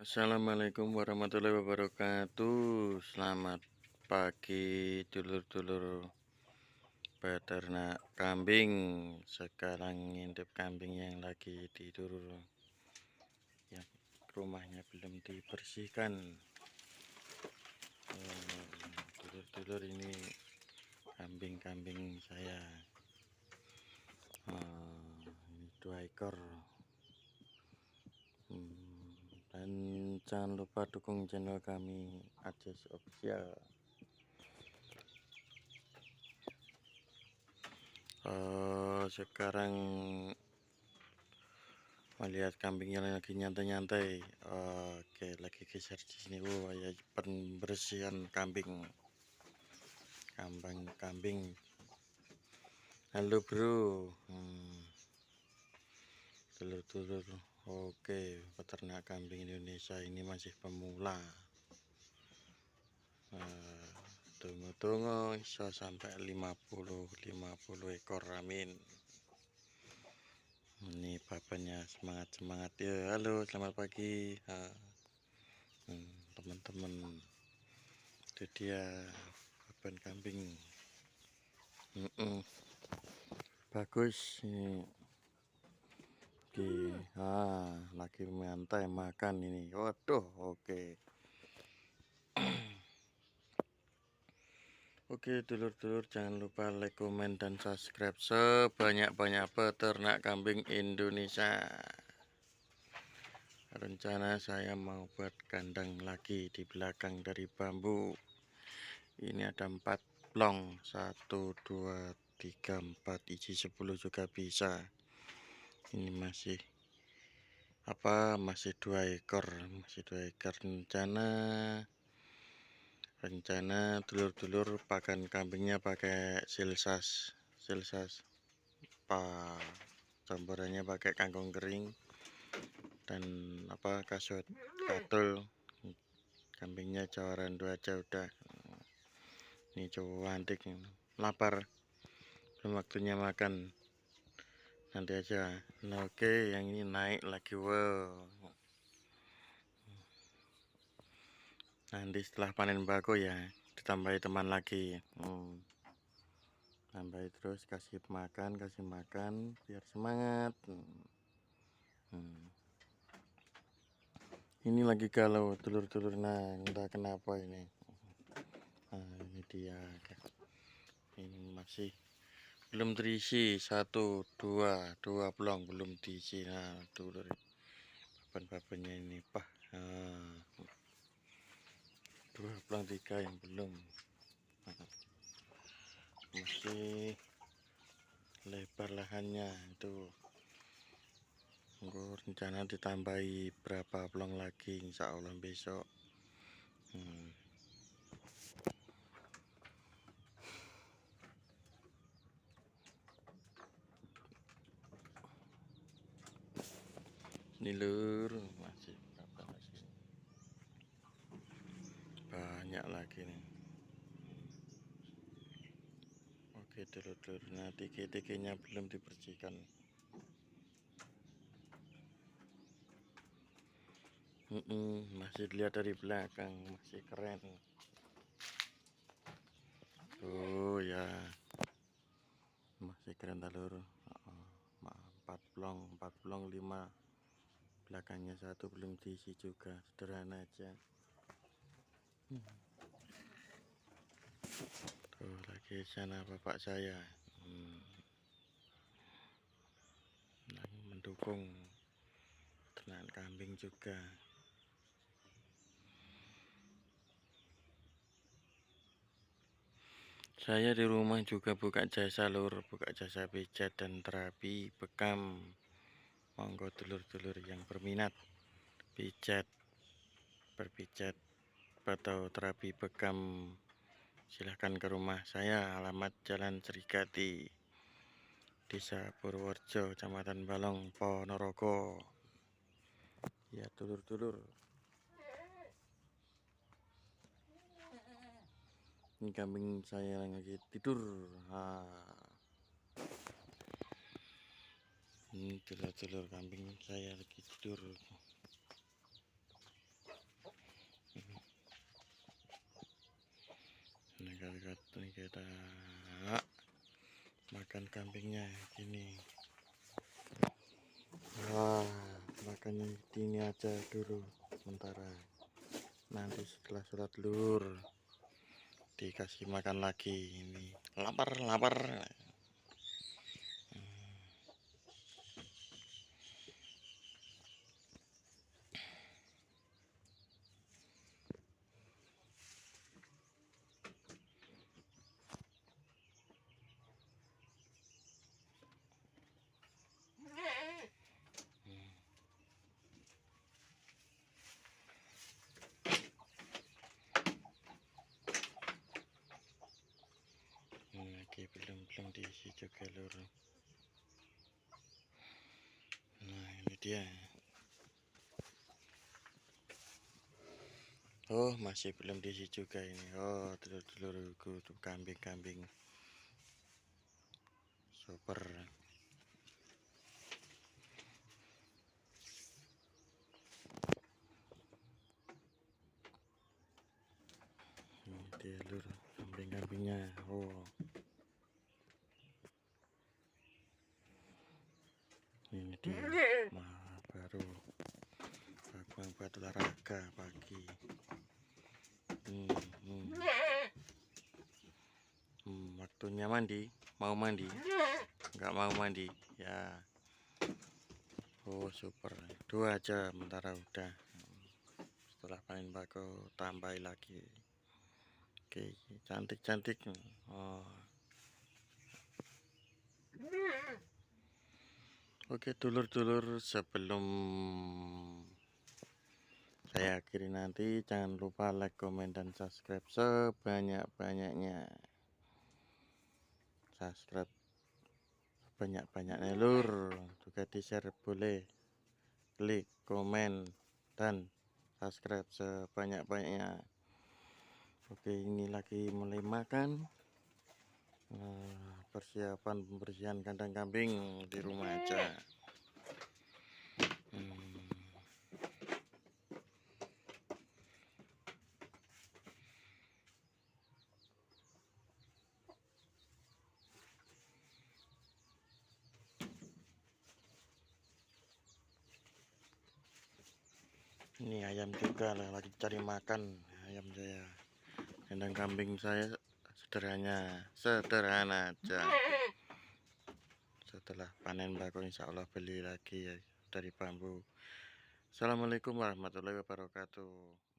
Assalamualaikum warahmatullahi wabarakatuh. Selamat pagi dulur-dulur peternak kambing. Sekarang ngintip kambing yang lagi tidur, yang rumahnya belum dibersihkan. Dulur-dulur, ini kambing-kambing saya. Ini 2 ekor. Dan jangan lupa dukung channel kami Ajes Official. Sekarang melihat kambing yang lagi nyantai-nyantai. Oke, lagi geser di sini. Ya, pembersihan kambing. Halo bro, telur-telur. Oke, peternak kambing Indonesia ini masih pemula. Tunggu-tunggu bisa sampai 50 ekor, amin. Ini bapaknya semangat ya. Halo, selamat pagi teman-teman. Itu dia baban kambing. Bagus ini. Lagi menyantai makan ini. Waduh, oke. Oke, dulur-dulur, jangan lupa like, komen, dan subscribe sebanyak-banyak peternak kambing Indonesia. Rencana saya mau buat kandang lagi di belakang dari bambu. Ini ada 4 plong, 1, 2, 3, 4, isi 10 juga bisa. Ini masih 2 ekor, rencana dulur-dulur pakan kambingnya pakai silsas campurannya pakai kangkung kering dan kasut katul. Kambingnya cawaran 2 aja udah. Ini cowok antik, lapar, belum waktunya makan, nanti aja. Oke, yang ini naik lagi. Wow, nanti setelah panen bako ya ditambahi teman lagi. Tambahi terus, kasih makan biar semangat. Ini lagi galau telur-telur. Nah, entah kenapa ini. Ini dia. Ini masih belum terisi. 1, 2 plong belum diisi. Nah, dulur, baban-babannya ini 2 plong, 3 yang belum. Masih lebar lahannya itu. Rencana ditambahi berapa plong lagi, insya Allah besok. Ini lur, masih berapa lagi? Banyak lagi nih. Oke dulur-dulur, nah tiki-tikinya belum dibersihkan. Masih dilihat dari belakang, masih keren. Oh ya, masih keren telur. 4 plong 5, belakangnya 1 belum diisi juga, sederhana aja. Tuh lagi sana bapak saya lagi mendukung ternak kambing juga. Saya di rumah juga buka jasa pijat dan terapi bekam. Monggo dulur-dulur yang berminat berpijat atau terapi bekam, silahkan ke rumah saya. Alamat Jalan Serigati, Desa Purworejo, Kecamatan Balong, Ponorogo. Ya dulur-dulur, ini kambing saya yang lagi tidur. Ini dulur-dulur, kambing saya lagi tidur. makan kambingnya gini. Wah, makannya ini aja dulu sementara. Nanti setelah sholat zuhur dikasih makan lagi. Ini lapar. Lagi belum diisi juga lur. Nah ini dia. Oh masih belum diisi juga ini. Oh telur-telurku tuh kambing super. Ini dia lur, kambingnya. Oh ini dia. Baru buat olahraga pagi. Waktunya mandi. Mau mandi? Nggak mau mandi ya. Oh super, 2 aja sementara udah. Setelah panen bako tambahin lagi. Oke, cantik. Oh. Oke dulur-dulur, sebelum saya akhiri nanti, jangan lupa like, komen, dan subscribe sebanyak-banyaknya. Subscribe sebanyak-banyaknya lur, juga di share boleh, klik, komen, dan subscribe sebanyak-banyaknya. Oke, ini lagi mulai makan. Persiapan pembersihan kandang kambing di rumah aja. Ini ayam juga lah, lagi cari makan ayam saya. Kandang kambing saya sederhana aja. Setelah panen bako insya Allah beli lagi ya, dari bambu. Assalamualaikum warahmatullahi wabarakatuh.